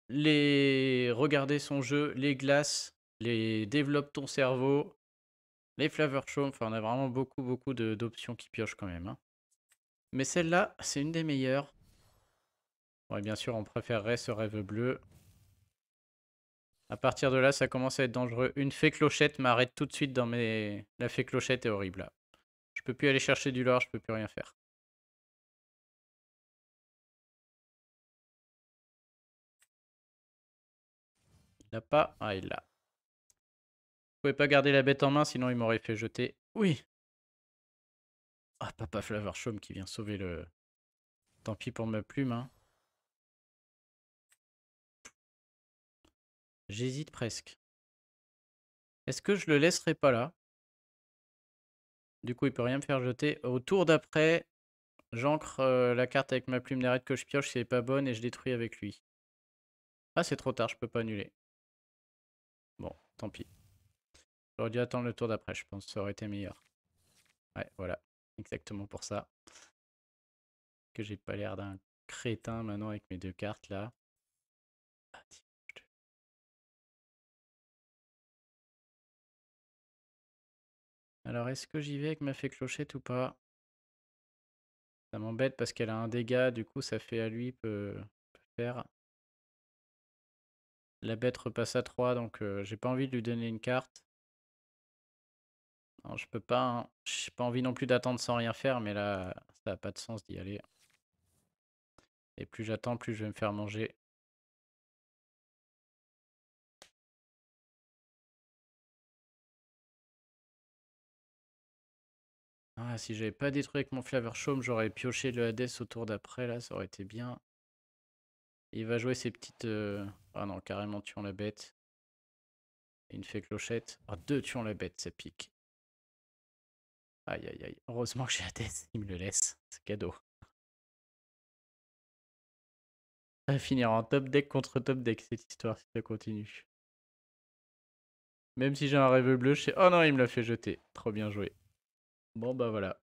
les regarder son jeu, les glaces, les développe ton cerveau, les Flavor Chaume. Enfin, on a vraiment beaucoup d'options qui piochent quand même. Hein. Mais celle-là, c'est une des meilleures. Bon, et bien sûr, on préférerait ce rêve bleu. À partir de là, ça commence à être dangereux. Une fée clochette m'arrête tout de suite dans mes... La fée clochette est horrible là. Je peux plus aller chercher du lore, je peux plus rien faire. Il l'a pas. Ah, il l'a. Je pouvais pas garder la bête en main, sinon il m'aurait fait jeter. Oui. Ah, Papa Flavor Chaume qui vient sauver le... Tant pis pour ma plume. Hein. J'hésite presque. Est-ce que je le laisserai pas là? Du coup, il peut rien me faire jeter. Au tour d'après, j'ancre la carte avec ma plume d'arrêt que je pioche si elle est pas bonne et je détruis avec lui. Ah, c'est trop tard, je peux pas annuler. Bon, tant pis. J'aurais dû attendre le tour d'après, je pense. Ça aurait été meilleur. Ouais, voilà. Exactement pour ça. Que j'ai pas l'air d'un crétin maintenant avec mes deux cartes là. Ah, tiens, alors, est-ce que j'y vais avec ma fée clochette ou pas? Ça m'embête parce qu'elle a un dégât, du coup ça fait à lui peut faire. La bête repasse à 3, donc j'ai pas envie de lui donner une carte. Non, je peux pas. Hein. J'ai pas envie non plus d'attendre sans rien faire, mais là, ça n'a pas de sens d'y aller. Et plus j'attends, plus je vais me faire manger. Ah, si j'avais pas détruit avec mon Flavor Chaume, j'aurais pioché le Hades au tour d'après, là, ça aurait été bien. Il va jouer ses petites... Ah non, carrément tuant la bête. Et une fée clochette. Ah, deux tuant la bête, ça pique. Aïe, aïe, aïe. Heureusement que j'ai Hades, il me le laisse. C'est cadeau. Ça va finir en top deck contre top deck, cette histoire, si ça continue. Même si j'ai un rêve bleu, je sais... Oh non, il me l'a fait jeter. Trop bien joué. Bon, bah voilà.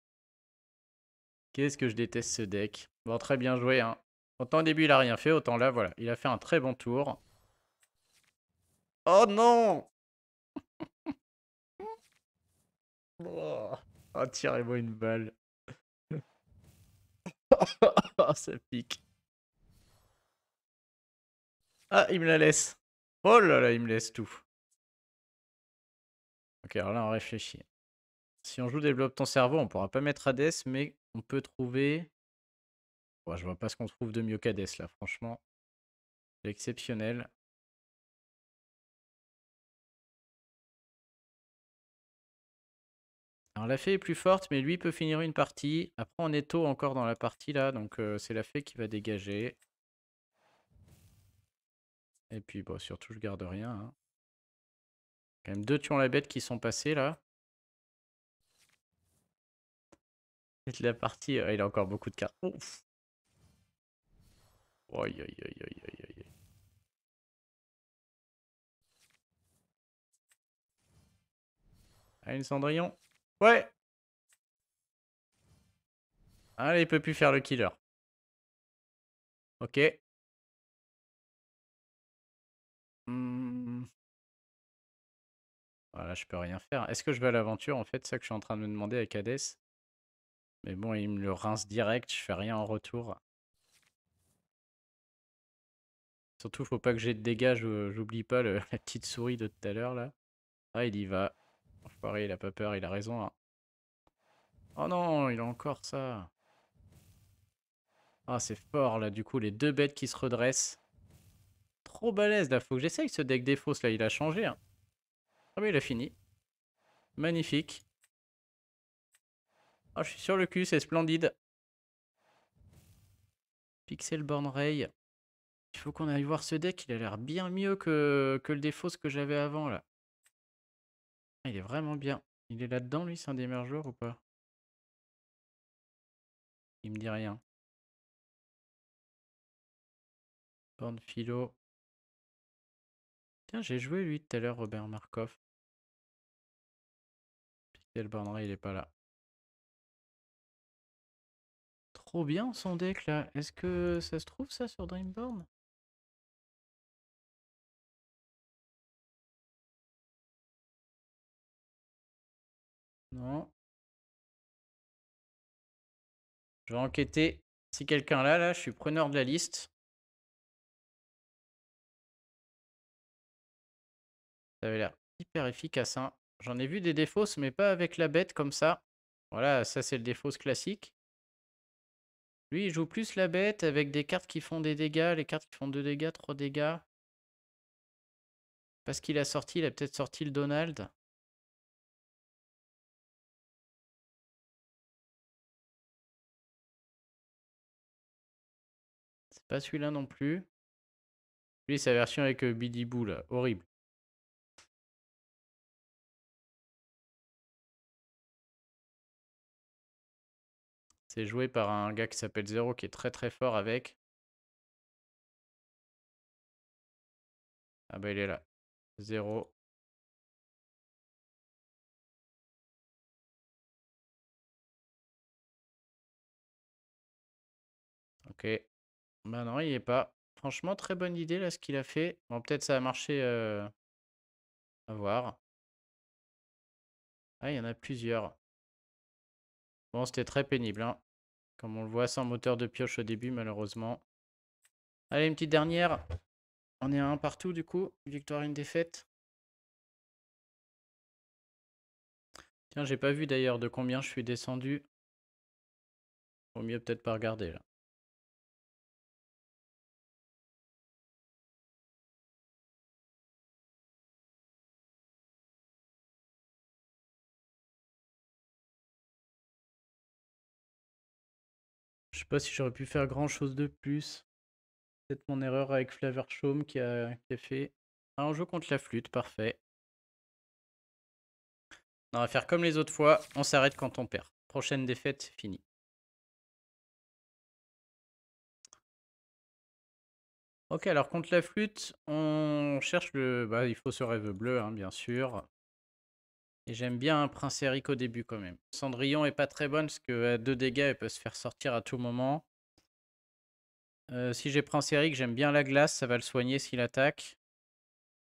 Qu'est-ce que je déteste ce deck. Bon, très bien joué, hein. Autant au début, il a rien fait, autant là, voilà. Il a fait un très bon tour. Oh non! Oh, oh, tirez-moi une balle. Oh, ça pique. Ah, il me la laisse. Oh là là, il me laisse tout. Ok, alors là, on réfléchit. Si on joue Développe ton cerveau, on pourra pas mettre Hades, mais on peut trouver... Ouais, je vois pas ce qu'on trouve de mieux qu'Hades, là, franchement. C'est exceptionnel. Alors la fée est plus forte, mais lui peut finir une partie. Après, on est tôt encore dans la partie, là, donc c'est la fée qui va dégager. Et puis, bon, surtout, je garde rien. Hein. Quand même 2 tuons la bête qui sont passés, là. Et la partie, il a encore beaucoup de cartes. Ouf. Aïe, aïe, aïe, aïe, aïe, aïe. Allez, Cendrillon. Ouais. Allez, il peut plus faire le killer. Ok. Voilà, je peux rien faire. Est-ce que je vais à l'aventure? En fait, c'est ça que je suis en train de me demander avec Hades. Mais bon, il me le rince direct, je fais rien en retour. Surtout, faut pas que j'ai de dégâts, j'oublie pas la petite souris de tout à l'heure là. Ah, il y va. Enfoiré, il a pas peur, il a raison. Hein. Oh non, il a encore ça. Ah, c'est fort là, du coup, les 2 bêtes qui se redressent. Trop balèze là, faut que j'essaye ce deck des fausses là, il a changé. Hein. Ah oui, il a fini. Magnifique. Ah, je suis sur le cul, c'est splendide. Pixelborn Ray. Il faut qu'on aille voir ce deck, il a l'air bien mieux que le défaut que j'avais avant là. Ah, il est vraiment bien. Il est là-dedans lui, c'est un des meilleurs joueurs ou pas? Il me dit rien. Born Philo. Tiens, j'ai joué lui tout à l'heure, Robert Markov. Pixelborn Ray, il est pas là. Trop bien son deck là. Est-ce que ça se trouve ça sur Dreamborn? Non. Je vais enquêter. Si quelqu'un là, je suis preneur de la liste. Ça avait l'air hyper efficace. Hein. J'en ai vu des défausses, mais pas avec la bête comme ça. Voilà, ça c'est le défausse classique. Lui, il joue plus la bête avec des cartes qui font des dégâts, les cartes qui font 2 dégâts, 3 dégâts. Parce qu'il a sorti, il a peut-être sorti le Donald. C'est pas celui-là non plus. Lui, sa version avec Biddy Boo, là. Horrible. C'est joué par un gars qui s'appelle Zero, qui est très très fort avec. Ah bah il est là. Zero. Ok. Bah non, il est pas. Franchement, très bonne idée là ce qu'il a fait. Bon, peut-être ça a marché à voir. Ah, il y en a plusieurs. Bon, c'était très pénible, hein. Comme on le voit, sans moteur de pioche au début, malheureusement. Allez, une petite dernière. On est à un partout, du coup. Victoire, une défaite. Tiens, j'ai pas vu d'ailleurs de combien je suis descendu. Vaut mieux peut-être pas regarder là. Je sais pas si j'aurais pu faire grand chose de plus. Peut-être mon erreur avec Flaverchaume qui a fait. Ah, on joue contre la flûte, parfait. On va faire comme les autres fois, on s'arrête quand on perd. Prochaine défaite, c'est fini. Ok, alors contre la flûte, on cherche le... Bah, il faut ce rêve bleu, hein, bien sûr. Et j'aime bien un Prince Eric au début quand même. Cendrillon est pas très bonne parce qu'à 2 dégâts, elle peut se faire sortir à tout moment. Si j'ai Prince Eric, j'aime bien la glace, ça va le soigner s'il attaque.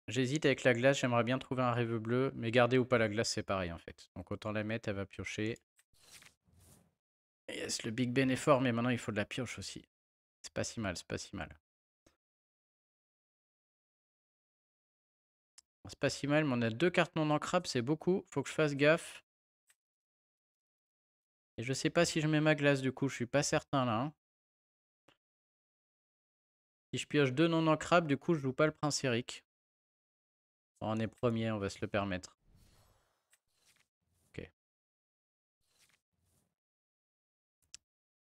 J'hésite avec la glace, j'aimerais bien trouver un rêve bleu, mais garder ou pas la glace, c'est pareil en fait. Donc autant la mettre, elle va piocher. Yes, le Big Ben est fort, mais maintenant il faut de la pioche aussi. C'est pas si mal, c'est pas si mal. C'est pas si mal, mais on a 2 cartes non ancrables, c'est beaucoup. Faut que je fasse gaffe. Et je sais pas si je mets ma glace du coup, je suis pas certain là. Hein. Si je pioche 2 non ancrables, du coup je joue pas le prince Eric. On est premier, on va se le permettre. Ok.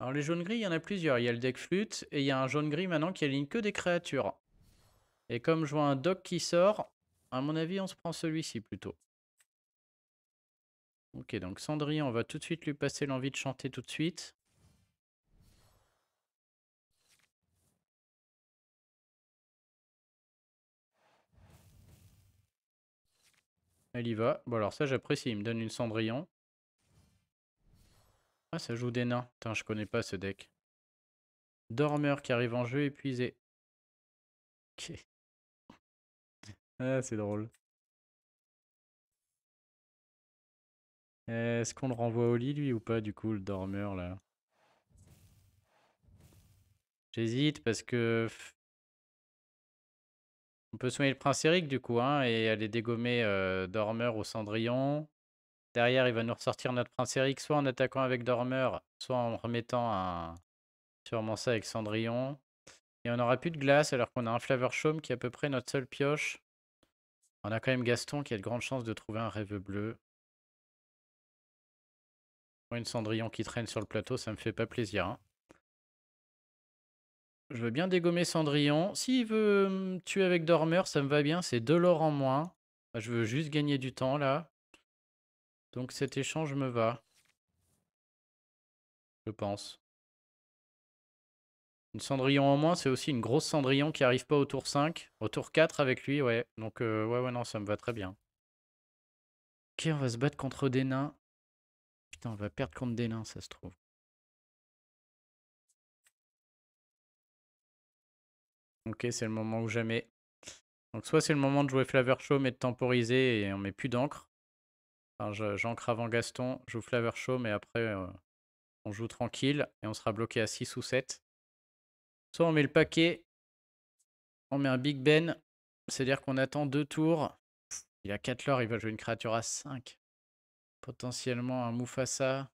Alors les jaunes-gris, il y en a plusieurs. Il y a le deck flûte et il y a un jaune-gris maintenant qui aligne que des créatures. Et comme je vois un doc qui sort, à mon avis on se prend celui-ci plutôt. Ok, donc Cendrillon, on va tout de suite lui passer l'envie de chanter tout de suite. Elle y va. Bon alors ça j'apprécie, il me donne une Cendrillon. Ah ça joue des nains. Putain, je connais pas ce deck. Dormeur qui arrive en jeu épuisé. Ok. Ah c'est drôle. Est-ce qu'on le renvoie au lit lui ou pas du coup le dormeur là? J'hésite parce que on peut soigner le prince Eric du coup hein, et aller dégommer dormeur au Cendrillon. Derrière il va nous ressortir notre prince Eric soit en attaquant avec dormeur, soit en remettant un sûrement ça avec Cendrillon. Et on n'aura plus de glace alors qu'on a un Flavor Chaume qui est à peu près notre seule pioche. On a quand même Gaston qui a de grandes chances de trouver un rêve bleu. Moi, une Cendrillon qui traîne sur le plateau, ça me fait pas plaisir. Hein. Je veux bien dégommer Cendrillon. S'il veut me tuer avec Dormeur, ça me va bien. C'est 2 l'or en moins. Je veux juste gagner du temps là. Donc cet échange me va. Je pense. Une Cendrillon en moins, c'est aussi une grosse Cendrillon qui arrive pas au tour 5. Au tour 4 avec lui, ouais. Donc ouais, non, ça me va très bien. Ok, on va se battre contre des nains. Putain, on va perdre contre des nains, ça se trouve. Ok, c'est le moment ou jamais. Donc soit c'est le moment de jouer Flavor Chaume et de temporiser et on met plus d'encre. Enfin, j'encre avant Gaston, je joue Flavor Chaume et après on joue tranquille et on sera bloqué à 6 ou 7. Soit on met le paquet, on met un Big Ben, c'est-à-dire qu'on attend 2 tours. Il a 4 lore, il va jouer une créature à 5. Potentiellement un Mufasa.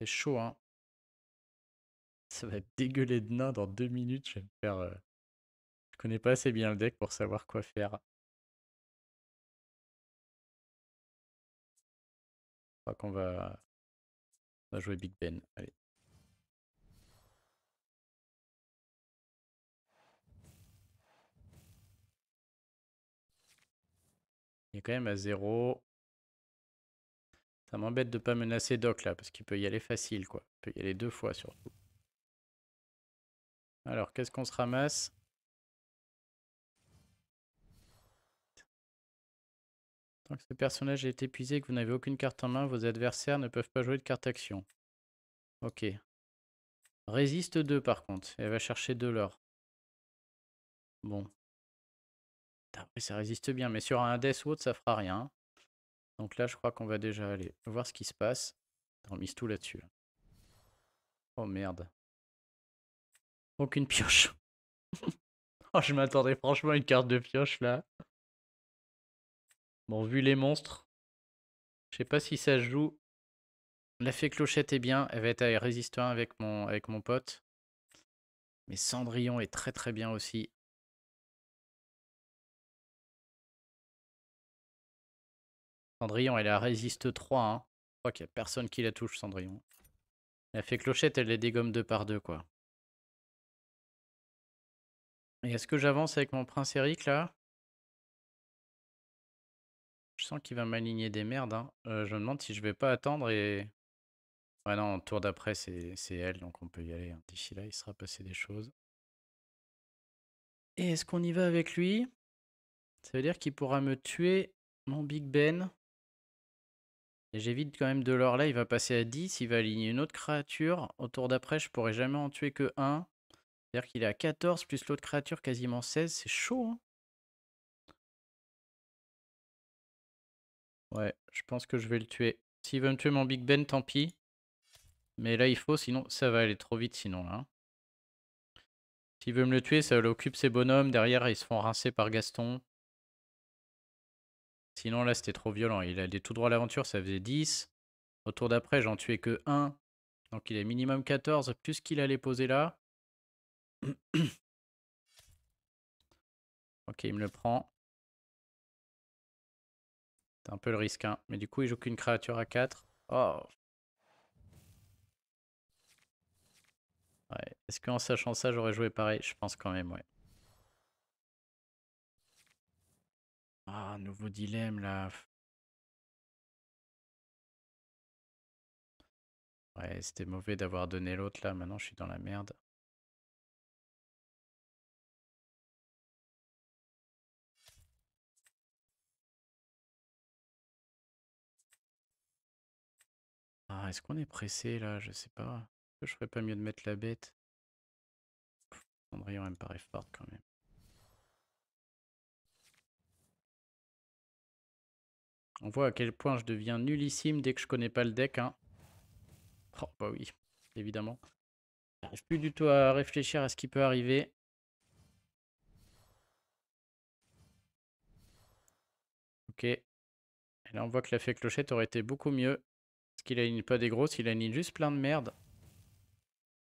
C'est chaud, hein. Ça va être dégueulé de nain dans 2 minutes. Je vais me faire. Je connais pas assez bien le deck pour savoir quoi faire. Je crois qu'on va jouer Big Ben. Allez. Il est quand même à 0. Ça m'embête de pas menacer Doc là, parce qu'il peut y aller facile quoi. Il peut y aller 2 fois surtout. Alors, qu'est-ce qu'on se ramasse? Tant que ce personnage est épuisé et que vous n'avez aucune carte en main, vos adversaires ne peuvent pas jouer de carte action. Ok. Résiste 2 par contre. Elle va chercher 2 l'or. Bon. Après, ça résiste bien, mais sur un Death ou autre, ça fera rien. Donc là, je crois qu'on va déjà aller voir ce qui se passe. On mise tout là-dessus. Là. Oh merde. Aucune pioche. Oh, je m'attendais franchement à une carte de pioche là. Bon, vu les monstres, je sais pas si ça se joue. La fée clochette est bien. Elle va être à résiste 1 avec mon pote. Mais Cendrillon est très très bien aussi. Cendrillon, elle a résiste 3. Hein. Je crois qu'il n'y a personne qui la touche, Cendrillon. La fée clochette, elle les dégomme 2 par 2 quoi. Et est-ce que j'avance avec mon prince Eric là? Je sens qu'il va m'aligner des merdes. Hein. Je me demande si je vais pas attendre et... Ouais non, tour d'après c'est elle, donc on peut y aller. Hein. D'ici là, il sera passé des choses. Et est-ce qu'on y va avec lui? Ça veut dire qu'il pourra me tuer mon Big Ben. Et j'évite quand même de l'or là, il va passer à 10, il va aligner une autre créature. Au tour d'après, je pourrai jamais en tuer que un. C'est-à-dire qu'il est à 14 plus l'autre créature quasiment 16, c'est chaud. Hein. Ouais, je pense que je vais le tuer. S'il veut me tuer mon Big Ben, tant pis. Mais là, il faut, sinon ça va aller trop vite sinon là. Hein. S'il veut me le tuer, ça occupe ses bonhommes. Derrière, ils se font rincer par Gaston. Sinon, là, c'était trop violent. Il allait tout droit à l'aventure, ça faisait 10. Au tour d'après, j'en tuais que 1. Donc, il est minimum 14, plus qu'il allait poser là. Ok, il me le prend. C'est un peu le risque, hein. Mais du coup, il joue qu'une créature à 4. Oh, ouais. Est-ce qu'en sachant ça, j'aurais joué pareil? Je pense quand même, ouais. Ah, nouveau dilemme, là. Ouais, c'était mauvais d'avoir donné l'autre, là. Maintenant, je suis dans la merde. Ah, est-ce qu'on est pressé, là? Je sais pas. Est-ce que je ferais pas mieux de mettre la bête? Cendrillon, elle me paraît forte, quand même. On voit à quel point je deviens nullissime dès que je connais pas le deck, hein. Oh, bah oui, évidemment. J'arrive plus du tout à réfléchir à ce qui peut arriver. Ok. Et là, on voit que la fée clochette aurait été beaucoup mieux. Parce qu'il aligne pas des grosses, il aligne juste plein de merde.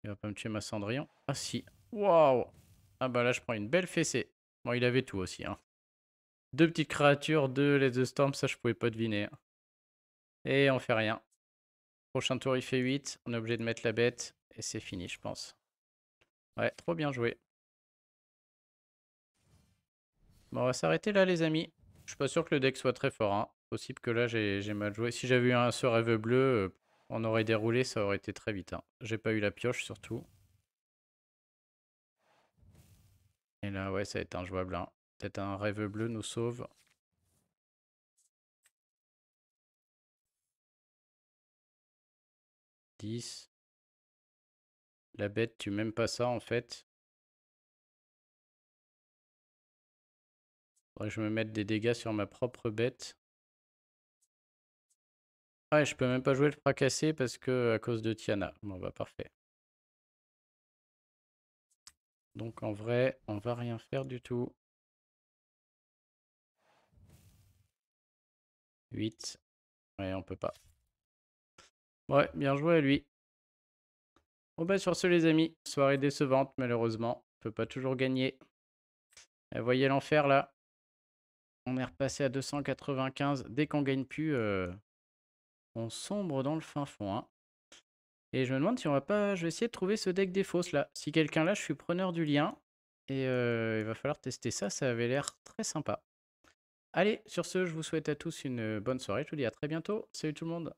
Il va pas me tuer ma Cendrillon. Ah si. Waouh. Ah bah là, je prends une belle fessée. Bon, il avait tout aussi, hein. Deux petites créatures, deux Let's the Storm, ça je pouvais pas deviner, hein. Et on fait rien. Prochain tour, il fait 8. On est obligé de mettre la bête. Et c'est fini, je pense. Ouais, trop bien joué. Bon, on va s'arrêter là, les amis. Je suis pas sûr que le deck soit très fort, hein. Possible que là, j'ai mal joué. Si j'avais eu ce rêve bleu, on aurait déroulé, ça aurait été très vite, hein. J'ai pas eu la pioche, surtout. Et là, ouais, ça va être injouable, hein. Peut-être un rêve bleu nous sauve. « 10. La bête tue même pas ça, en fait. Faudrait que je me mette des dégâts sur ma propre bête. Ah, et je peux même pas jouer le fracasser parce que à cause de Tiana. Bon, bah, parfait. Donc, en vrai, on va rien faire du tout. 8. Ouais, on peut pas. Ouais, bien joué à lui. Bon bah sur ce les amis, soirée décevante malheureusement, on peut pas toujours gagner. Voyez l'enfer là, on est repassé à 295, dès qu'on gagne plus, on sombre dans le fin fond, hein. Et je me demande si on va pas, je vais essayer de trouver ce deck des fausses là. Si quelqu'un là, je suis preneur du lien, et il va falloir tester ça, ça avait l'air très sympa. Allez, sur ce, je vous souhaite à tous une bonne soirée, je vous dis à très bientôt, salut tout le monde.